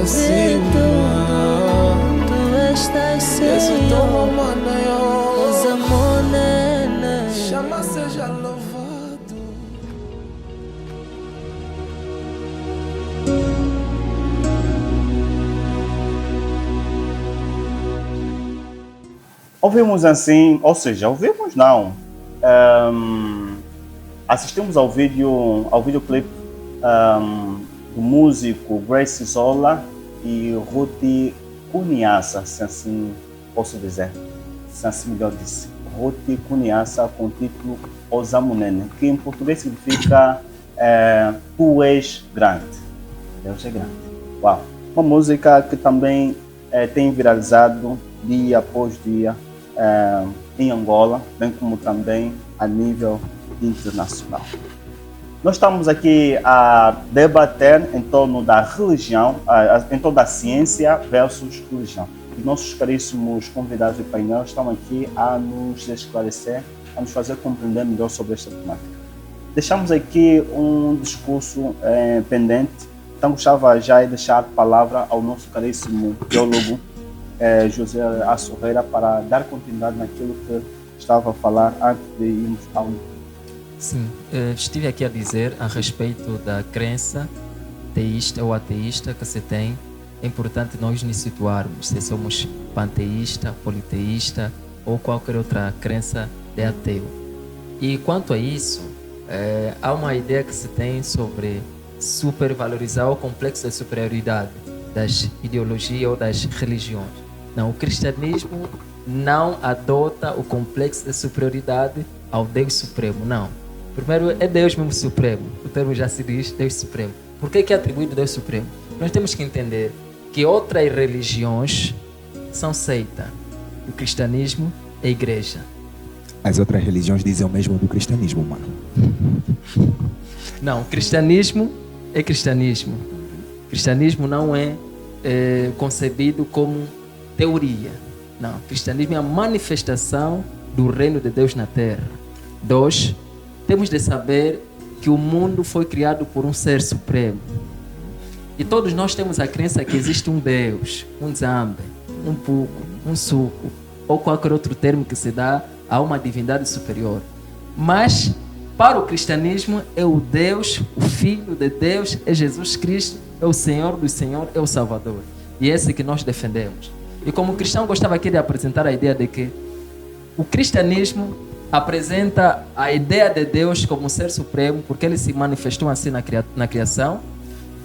acima. Tu estás Senhor, os amores, Chama seja louvado. Ouvimos assim, ou seja, ouvimos não. Assistimos ao videoclipe do músico Grace Zola e Ruth Cunhaça, se assim posso dizer, se assim melhor disse. Ruth Cunhaça com o título Ozamunene, que em português significa Tu és grande. Deus é grande. Uau! Uma música que também tem viralizado dia após dia em Angola, bem como também a nível internacional. Nós estamos aqui a debater em torno da religião, em torno da ciência versus religião. Os nossos caríssimos convidados de painel estão aqui a nos esclarecer, a nos fazer compreender melhor sobre esta temática. Deixamos aqui um discurso pendente, então gostava já de deixar a palavra ao nosso caríssimo teólogo José Assorreira para dar continuidade naquilo que estava a falar antes de irmos ao... Sim, estive aqui a dizer a respeito da crença teísta ou ateísta que se tem. É importante nós nos situarmos se somos panteísta, politeísta ou qualquer outra crença de ateu. E quanto a isso, há uma ideia que se tem sobre supervalorizar o complexo de superioridade das ideologias ou das religiões. Não, o cristianismo não adota o complexo de superioridade ao Deus Supremo, não. Primeiro, é Deus mesmo Supremo. O termo já se diz Deus Supremo. Por que é atribuído Deus Supremo? Nós temos que entender que outras religiões são seita. O cristianismo é igreja. As outras religiões dizem o mesmo do cristianismo, mano. Não, cristianismo é cristianismo. Cristianismo não é concebido como teoria. Não, cristianismo é a manifestação do reino de Deus na terra. 2, temos de saber que o mundo foi criado por um ser supremo. E todos nós temos a crença que existe um Deus, um Zambe, um Puco, um Suco, ou qualquer outro termo que se dá a uma divindade superior. Mas, para o cristianismo, é o Deus, o Filho de Deus, é Jesus Cristo, é o Senhor dos Senhores, é o Salvador. E é esse que nós defendemos. E como cristão, gostava aqui de apresentar a ideia de que o cristianismo apresenta a ideia de Deus como um ser supremo, porque ele se manifestou assim na criação.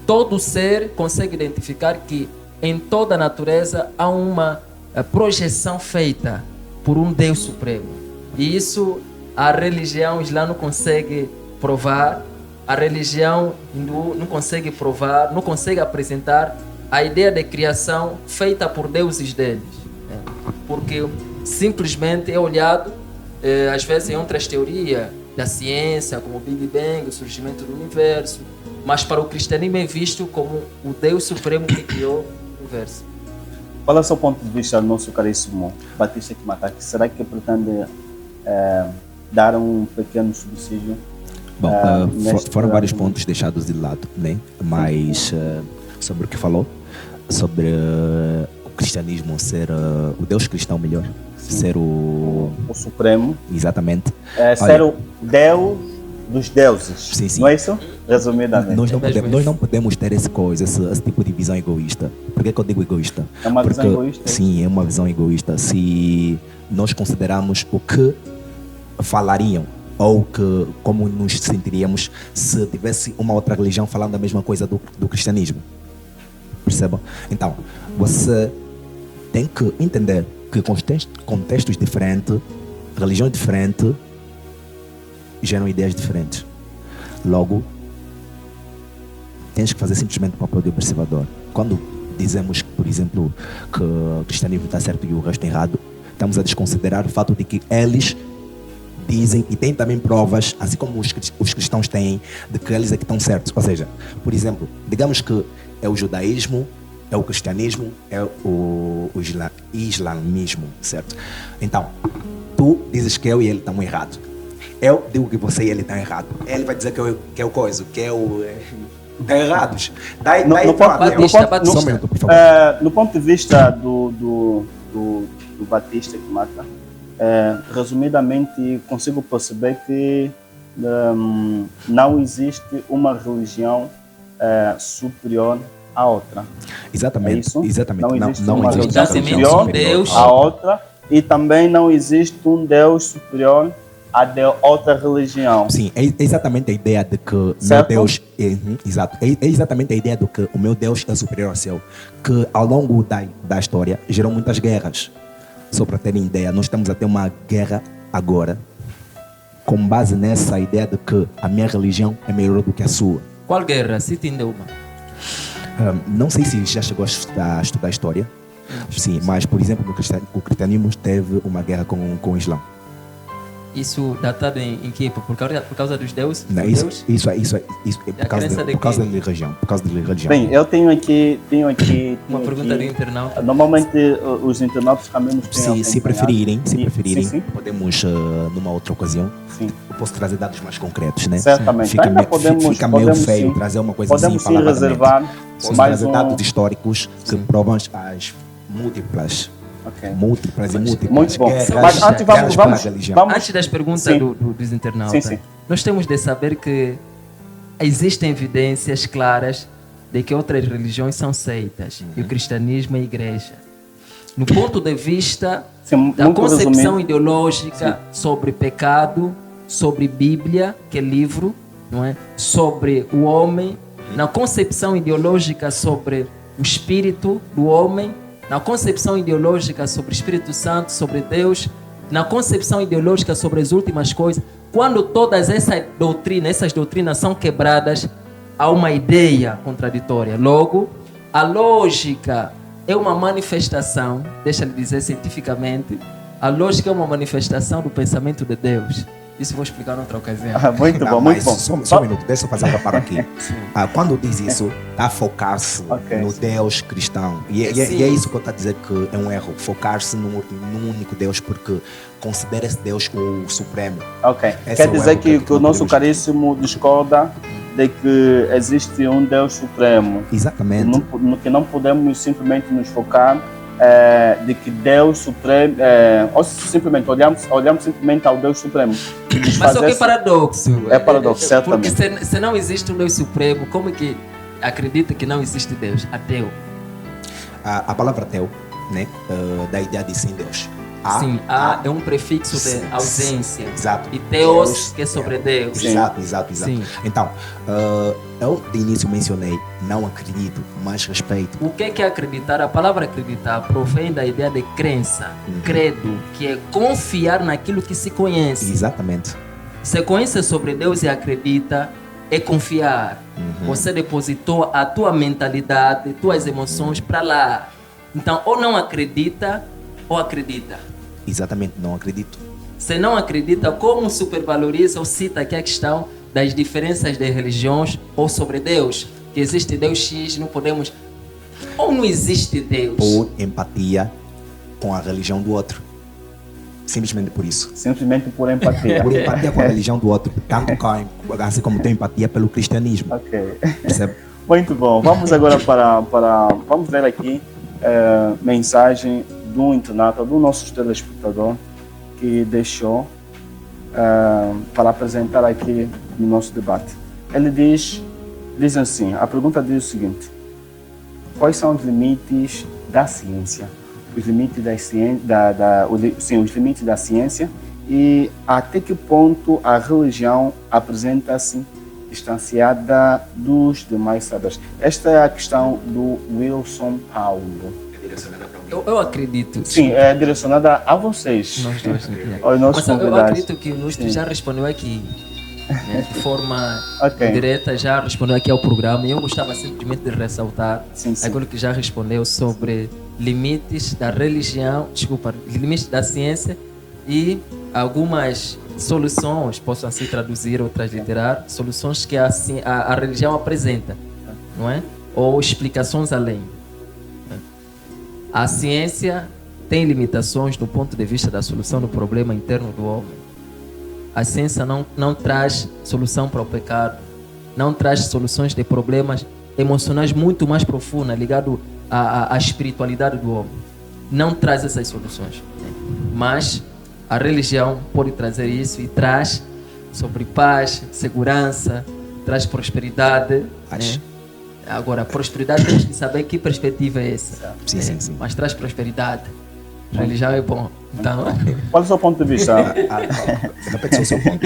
Todo ser consegue identificar que em toda a natureza há uma projeção feita por um Deus supremo. E isso a religião islã não consegue provar, a religião hindu não consegue provar, não consegue apresentar a ideia de criação feita por deuses deles. Porque simplesmente é olhado, às vezes em outras teorias da ciência, como o Big Bang, o surgimento do universo, mas para o cristianismo é visto como o Deus Supremo que criou o universo. Qual é o seu ponto de vista, nosso caríssimo Batista Kimataki? Será que pretende dar um pequeno subsídio? Bom, foram vários pontos deixados de lado, né? Mas sobre o que falou, sobre o cristianismo ser o Deus cristão melhor, sim, ser o Supremo. Exatamente. Ser o Deus dos deuses. Sim, sim. Não é isso? Resumidamente. Nós não podemos ter esse tipo de visão egoísta. Por que eu digo egoísta? É uma visão egoísta? Sim, é uma visão egoísta. Se nós considerarmos o que falariam ou que, como nos sentiríamos se tivesse uma outra religião falando a mesma coisa do cristianismo. Percebam? Então, você tem que entender que contextos diferentes, religiões diferentes, geram ideias diferentes. Logo, tens que fazer simplesmente o papel de observador. Quando dizemos, por exemplo, que o cristianismo está certo e o resto errado, estamos a desconsiderar o fato de que eles dizem e têm também provas, assim como os cristãos têm, de que eles é que estão certos. Ou seja, por exemplo, digamos que é o judaísmo, é o cristianismo, é o islamismo, certo? Então, tu dizes que eu e ele estamos errados. Eu digo que você e ele estão errados. Ele vai dizer que é o coisa, que é o Está errados. Daí, No ponto de vista do Batista que mata, resumidamente consigo perceber que não existe uma religião superior à outra. Exatamente. É isso? Exatamente. Não existe Não uma existe religião religião superior Deus. à outra, e também não existe um Deus superior a de outra religião. Sim, é exatamente a ideia de que meu Certo? Deus exato, é exatamente a ideia de que o meu Deus é superior ao seu, que ao longo da história gerou muitas guerras. Só para terem ideia, nós estamos a ter uma guerra agora com base nessa ideia de que a minha religião é melhor do que a sua. Qual guerra? Cite ainda uma. Não sei se já chegou a estudar história, sim, mas por exemplo o cristianismo teve uma guerra com o Islã. Isso datado em que? Por causa dos deuses? Não, isso é por causa da religião. Por causa da religião. Bem, eu tenho aqui Uma pergunta do internauta. Normalmente os internautas também nos têm Se preferirem, sim. podemos numa outra ocasião. Sim. Eu posso trazer dados mais concretos, né? Certamente. Fica, Ainda fica meio feio sim. trazer uma coisa Podemos assim sim reservar Posso mais trazer dados históricos que provam as múltiplas. Ok. Múltiplas e múltiplas. Muito bom. guerras, Mas antes guerras vamos pela religião. Antes das perguntas Sim. dos internautas, Sim. nós temos de saber que existem evidências claras de que outras religiões são seitas e o cristianismo é igreja. No ponto de vista Sim, da muito concepção resumindo. ideológica sobre pecado, sobre Bíblia, que é livro, não é? Sobre o homem, na concepção ideológica sobre o espírito do homem, na concepção ideológica sobre o Espírito Santo, sobre Deus, na concepção ideológica sobre as últimas coisas, quando todas essas doutrinas são quebradas, há uma ideia contraditória. Logo, a lógica é uma manifestação, deixa-lhe dizer cientificamente, a lógica é uma manifestação do pensamento de Deus. Isso eu vou explicar em outra ocasião. Muito bom, muito bom. Só um minuto, deixa eu fazer um reparo aqui. Quando diz isso, está a focar-se no Deus cristão. E é isso que eu estou a dizer que é um erro. Focar-se num único Deus, porque considera esse Deus o supremo. Ok. Esse Quer é o dizer erro que o nosso podemos- caríssimo discorda de que existe um Deus supremo. Exatamente. No que não podemos simplesmente nos focar de que Deus supremo, ou simplesmente olhamos simplesmente ao Deus supremo. Mas só que é paradoxo. É paradoxo, Porque certamente. se não existe um Deus supremo, como é que acredita que não existe Deus? Ateu. A palavra ateu, né, da ideia de sem Deus. Sim, A é um prefixo de ausência. Exato. E Deus, que é sobre Deus. Sim. Exato. Sim. Então, eu de início mencionei, não acredito, mas respeito. O que é acreditar? A palavra acreditar provém da ideia de crença, credo, que é confiar naquilo que se conhece. Exatamente. Se conhece sobre Deus e acredita, é confiar. Você depositou a tua mentalidade, tuas emoções para lá. Então, ou não acredita, ou acredita. Exatamente, não acredito. Se não acredita, como supervaloriza ou cita aqui a questão das diferenças de religiões ou sobre Deus? Que existe Deus X, não podemos... Ou não existe Deus? Por empatia com a religião do outro. Simplesmente por isso. Simplesmente por empatia. Por empatia com a religião do outro. Tanto assim como tem empatia pelo cristianismo. Ok. Percebe? Muito bom. Vamos agora vamos ver aqui mensagem do internauta, do nosso telespectador, que deixou para apresentar aqui no nosso debate. Ele diz assim, a pergunta diz o seguinte: quais são os limites da ciência? Os limites os limites da ciência e até que ponto a religião apresenta-se distanciada dos demais saberes. Esta é a questão do Wilson Paulo. Eu acredito. Sim, é direcionada a vocês. Nós dois. Aos nossos Mas eu convidados. acredito que o Lúcio já respondeu aqui. Né? De forma Ok. direta, já respondeu aqui ao programa. E eu gostava simplesmente de ressaltar Sim. aquilo que já respondeu sobre limites da religião, limites da ciência e algumas soluções, posso assim traduzir ou transliterar, soluções que a religião apresenta, não é? Ou explicações além. A ciência tem limitações do ponto de vista da solução do problema interno do homem. A ciência não traz solução para o pecado. não traz soluções de problemas emocionais muito mais profundas, ligado à espiritualidade do homem. Não traz essas soluções. Mas a religião pode trazer isso e traz sobre paz, segurança, traz prosperidade. Né? Agora, a prosperidade temos que saber que perspectiva é essa. Sim. Mas traz prosperidade. A religião é bom. Então, Qual é o seu ponto de vista? Repete o seu ponto.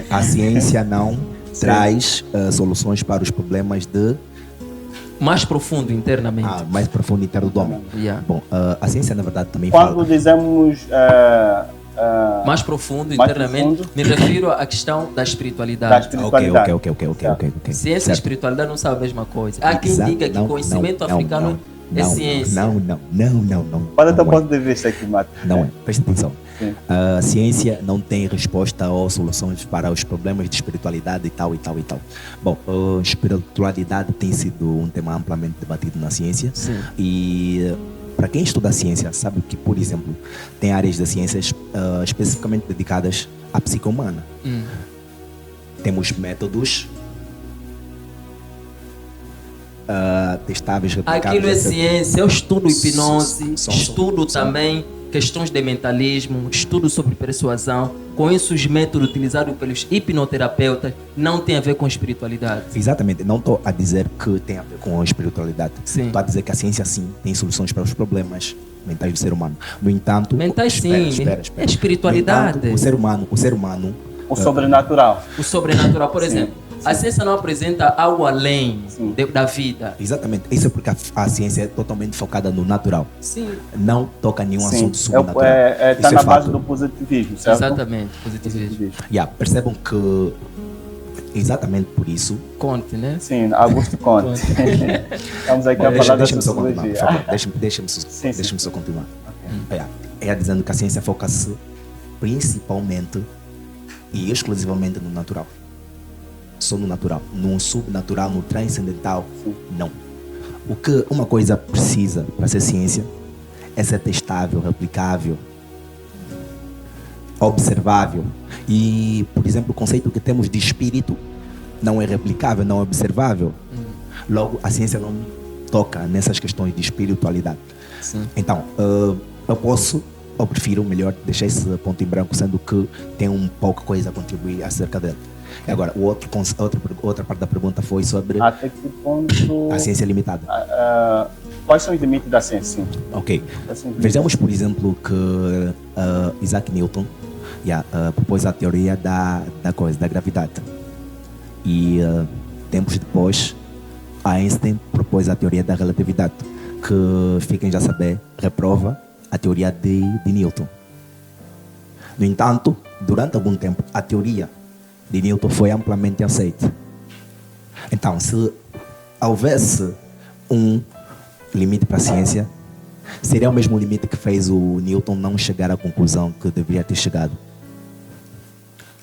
A ciência não traz soluções para os problemas de mais profundo internamente. mais profundo interno do homem. Yeah. Bom, a ciência na verdade também Quando fala. dizemos Mais profundo mais internamente, profundo. me refiro à questão da espiritualidade. espiritualidade. Ok. Ciência e Certo. espiritualidade não são a mesma coisa. Há quem Exato. diga que Não, conhecimento não, africano é ciência. Não. Qual é o teu Não ponto de vista aqui, Mato? Não é. Presta atenção. Sim. A ciência não tem resposta ou soluções para os problemas de espiritualidade e tal. Bom, a espiritualidade tem sido um tema amplamente debatido na ciência. Sim. E para quem estuda a ciência, sabe que, por exemplo, tem áreas das ciências especificamente dedicadas à psique humana. Temos métodos testáveis, replicáveis. Aquilo é etc. ciência. Eu estudo hipnose, São- estudo também questões de mentalismo, estudo sobre persuasão. Conheço os métodos utilizados pelos hipnoterapeutas. Não tem a ver com espiritualidade. Exatamente, não estou a dizer que tem a ver com a espiritualidade. Sim. Estou a dizer que a ciência sim tem soluções para os problemas mentais do ser humano. No entanto, Mentais, sim. espera. É espiritualidade. No entanto, o ser humano O sobrenatural. O sobrenatural, por exemplo, a ciência não apresenta algo além da vida. exatamente, isso é porque a ciência é totalmente focada no natural. Sim, Não toca nenhum Sim. assunto sobrenatural. Está Isso é na base fato. do positivismo, certo? exatamente. Positivismo. Percebam que exatamente por isso. Conte, né? Sim, Augusto Conte. Estamos aqui a falar da Deixa-me só continuar, por sociologia. favor. Deixa-me Sim. só continuar. Dizendo que a ciência foca-se principalmente e exclusivamente no natural. Só no natural. No subnatural, no transcendental, não. O que uma coisa precisa para ser ciência é ser testável, replicável, observável. E, por exemplo, o conceito que temos de espírito não é replicável, não é observável. Logo, a ciência não toca nessas questões de espiritualidade. Sim. Então, eu prefiro melhor deixar esse ponto em branco, sendo que tem um pouco coisa a contribuir acerca dele. E agora, outra parte da pergunta foi sobre Até que ponto... a ciência limitada. Quais são os limites da ciência? Ok. Assim, Vejamos, por exemplo, que Isaac Newton propôs a teoria da gravidade. E tempos depois, Einstein propôs a teoria da relatividade, que, fiquem já saber, reprova a teoria de Newton. No entanto, durante algum tempo, a teoria de Newton foi amplamente aceita. Então, se houvesse um limite para a ciência, seria o mesmo limite que fez o Newton não chegar à conclusão que deveria ter chegado.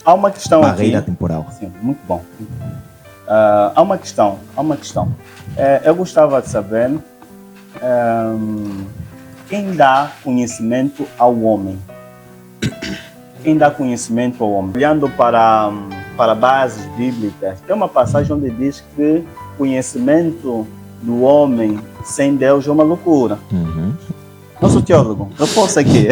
Há uma questão Barreira aqui. temporal. Sim, muito bom. Há uma questão. Eu gostava de saber quem dá conhecimento ao homem. Quem dá conhecimento ao homem? Olhando para bases bíblicas, tem uma passagem onde diz que conhecimento do homem sem Deus é uma loucura. Nosso teólogo, eu posso aqui.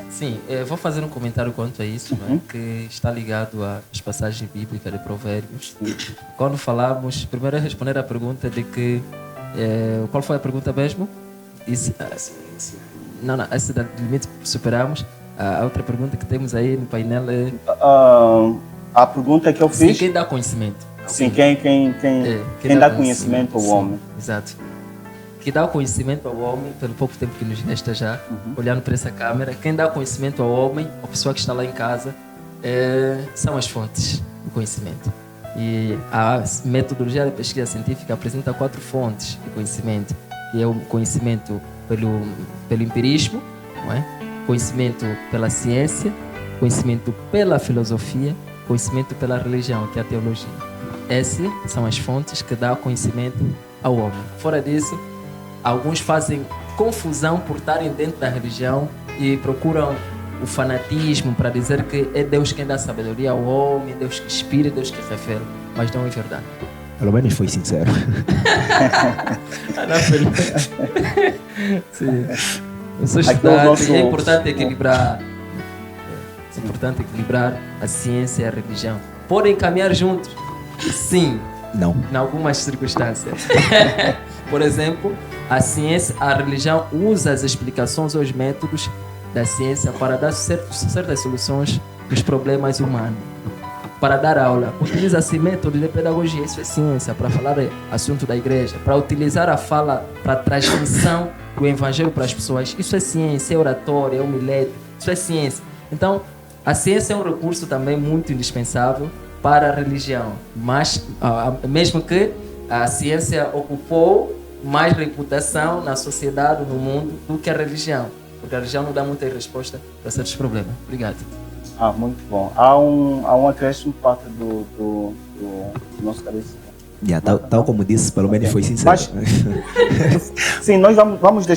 Sim, eu vou fazer um comentário quanto a isso, né, que está ligado às passagens bíblicas de Provérbios. Quando falamos, primeiro é responder a pergunta de que... qual foi a pergunta mesmo? Não, essa do limite superamos. A outra pergunta que temos aí no painel é... A pergunta que eu Sim, fiz... quem dá conhecimento? Sim, quem dá conhecimento ao homem. Exato. Que dá o conhecimento ao homem, pelo pouco tempo que nos resta já, olhando para essa câmera, quem dá conhecimento ao homem, a pessoa que está lá em casa, são as fontes do conhecimento. E a metodologia da pesquisa científica apresenta 4 fontes de conhecimento, que é o conhecimento pelo empirismo, não é? Conhecimento pela ciência, conhecimento pela filosofia, conhecimento pela religião, que é a teologia. Essas são as fontes que dão conhecimento ao homem. Fora disso, alguns fazem confusão por estarem dentro da religião e procuram o fanatismo para dizer que é Deus quem dá sabedoria ao homem, Deus que inspira, Deus que revela, mas não é verdade. Pelo menos foi sincero. Sim. Eu sou estudante e é importante equilibrar. É importante equilibrar a ciência e a religião. Podem caminhar juntos? Sim. Não. Em algumas circunstâncias. Por exemplo, a ciência, a religião usa as explicações ou os métodos da ciência para dar certas soluções dos problemas humanos. Para dar aula, utiliza-se métodos de pedagogia, isso é ciência, para falar assunto da igreja, para utilizar a fala para transmissão do evangelho para as pessoas, isso é ciência, é oratória, é homilética, isso é ciência. Então, a ciência é um recurso também muito indispensável para a religião, mas mesmo que a ciência ocupou mais reputação na sociedade, no mundo, do que a religião, porque a religião não dá muita resposta para certos problemas. Obrigado. Muito bom. Há um acréscimo parte do nosso caríssimo. Tal como disse, pelo menos foi sincero. Mas, sim, nós vamos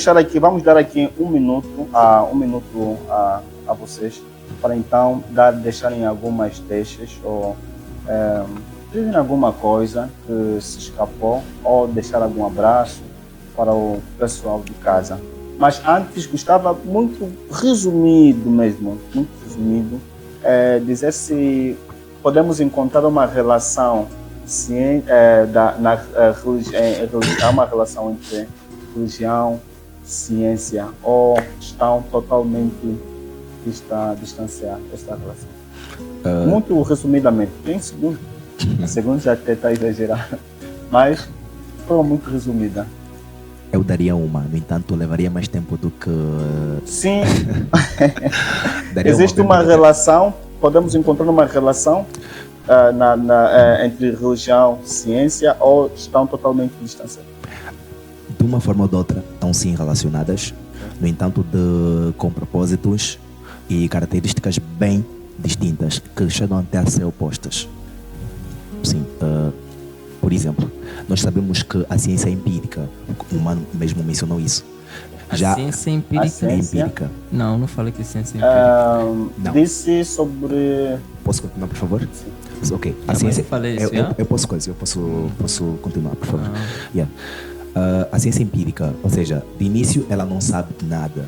dar aqui um minuto a vocês, para então deixarem algumas deixas ou dizerem alguma coisa que se escapou ou deixar algum abraço para o pessoal de casa. Mas antes gostava muito resumido, dizer se podemos encontrar uma relação uma relação entre religião e ciência, ou estão totalmente distanciadas esta relação. Muito resumidamente, 30 segundos. A segunda já até está exagerada, mas foi muito resumida. Eu daria uma, no entanto, levaria mais tempo do que... Sim, existe uma relação, podemos encontrar uma relação entre religião e ciência, ou estão totalmente distanciadas? De uma forma ou de outra, estão sim relacionadas, no entanto, com propósitos e características bem distintas, que chegam até a ser opostas. Sim, por exemplo, nós sabemos que a ciência é empírica, o humano mesmo mencionou isso. A ciência é empírica? É empírica. Não falei que a ciência é empírica. Disse sobre... Posso continuar, por favor? Sim. Ok. A ciência... Eu posso continuar, por favor. A ciência é empírica, ou seja, de início ela não sabe de nada.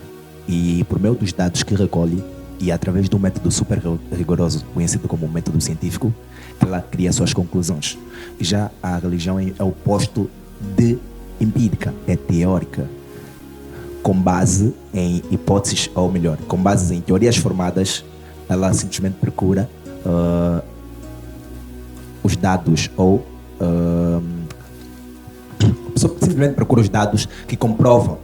E por meio dos dados que recolhe, e através de um método super rigoroso, conhecido como método científico, ela cria suas conclusões. Já a religião é o oposto de empírica, é teórica, com base em hipóteses, ou melhor, com base em teorias formadas. Ela simplesmente procura os dados, ou simplesmente procura os dados que comprovam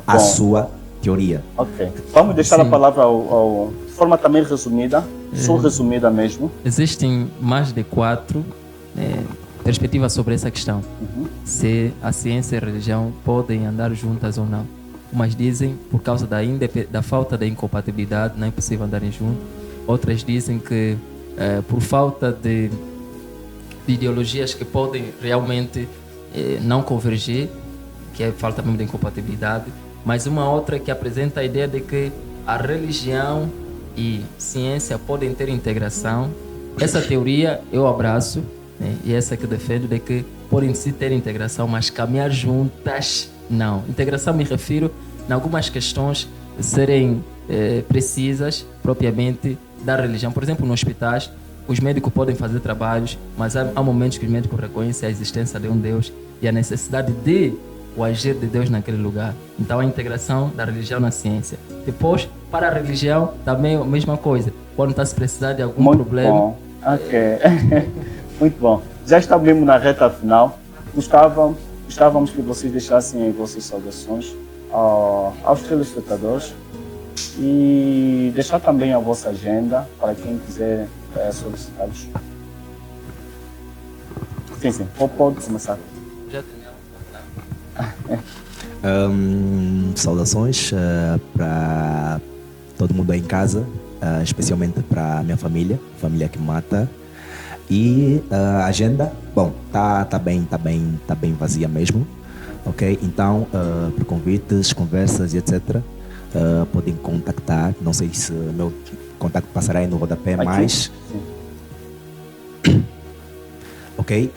a sua teoria. Ok. Vamos deixar a palavra de forma também resumida, só resumida mesmo. Existem mais de 4 perspectivas sobre essa questão. Se a ciência e a religião podem andar juntas ou não. Umas dizem por causa da falta de incompatibilidade, não é possível andarem juntos. Outras dizem que por falta de ideologias que podem realmente não convergir, que é falta mesmo de incompatibilidade. Mas uma outra que apresenta a ideia de que a religião e ciência podem ter integração. Essa teoria eu abraço, né? E essa que defendo, de que podem sim ter integração, mas caminhar juntas, não. Integração me refiro em algumas questões serem precisas propriamente da religião. Por exemplo, nos hospitais, os médicos podem fazer trabalhos, mas há momentos que os médicos reconhecem a existência de um Deus e a necessidade de o agir de Deus naquele lugar. Então, a integração da religião na ciência. Depois, para a religião, também a mesma coisa. Quando está se precisar de algum problema... Bom. Ok. Muito bom. Já estamos na reta final. Gostávamos que vocês deixassem vossas saudações aos telespectadores e deixar também a vossa agenda para quem quiser solicitar-los. Sim. Pode começar. Já saudações para todo mundo aí em casa, especialmente para a minha família que me mata. E a agenda, bom, tá bem vazia mesmo, ok? Então, por convites, conversas e etc., podem contactar. Não sei se meu contato passará aí no rodapé, Aqui? mas... Sim. Ok?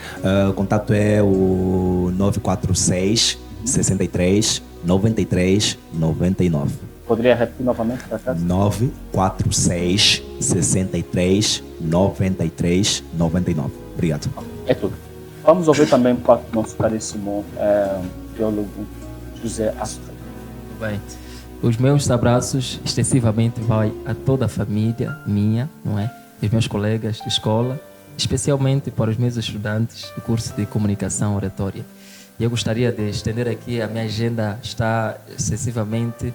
O contato é o 946 63 93 99. Poderia repetir novamente para cá? 946 63 93 99. Obrigado. É tudo. Vamos ouvir também para o nosso caríssimo teólogo José Assunção. Bem, os meus abraços extensivamente vai a toda a família minha, não é? Os meus colegas de escola, especialmente para os meus estudantes do curso de Comunicação Oratória. E eu gostaria de estender aqui, a minha agenda está excessivamente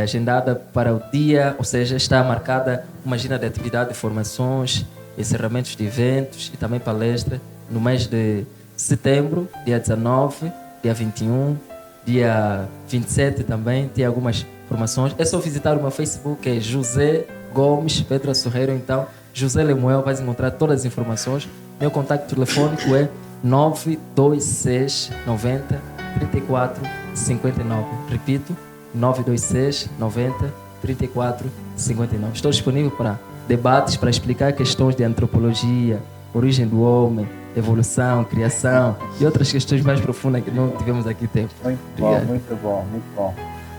agendada para o dia, ou seja, está marcada uma agenda de atividade de formações, encerramentos de eventos e também palestra no mês de setembro, dia 19, dia 21, dia 27 também, tem algumas formações. É só visitar o meu Facebook, que é José Gomes Pedro Sorreiro. Então, José Lemuel, vai encontrar todas as informações. Meu contato telefônico é 926 90 34 59. Repito, 926 90 34 59. Estou disponível para debates, para explicar questões de antropologia, origem do homem, evolução, criação e outras questões mais profundas que não tivemos aqui tempo. Muito Obrigado. bom, muito bom, muito bom.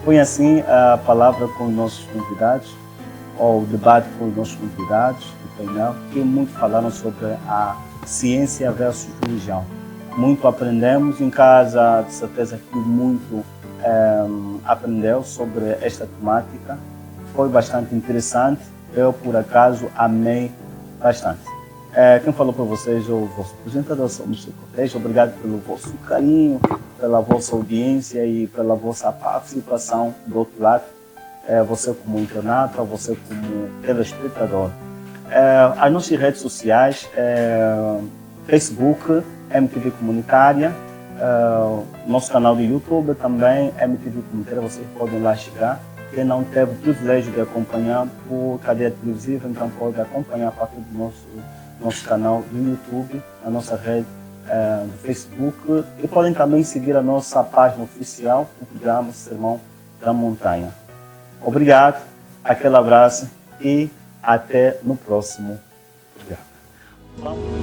Põe assim a palavra com os nossos convidados, ou o debate com os nossos convidados do painel, que muito falaram sobre a ciência versus religião. Muito aprendemos em casa, de certeza que muito aprendeu sobre esta temática. Foi bastante interessante. Eu, por acaso, amei bastante. Quem falou para vocês é o vosso apresentador, Mr. Cortez. Obrigado pelo vosso carinho, pela vossa audiência e pela vossa participação do outro lado. Você como internauta, você como telespectador. As nossas redes sociais, Facebook, MTV Comunitária, nosso canal do YouTube também, MTV Comunitária, vocês podem lá chegar. Quem não teve o privilégio de acompanhar por cadeia televisiva, então pode acompanhar a partir do nosso canal do YouTube, a nossa rede do Facebook, e podem também seguir a nossa página oficial do programa Sermão da Montanha. Obrigado, aquele abraço e até no próximo programa.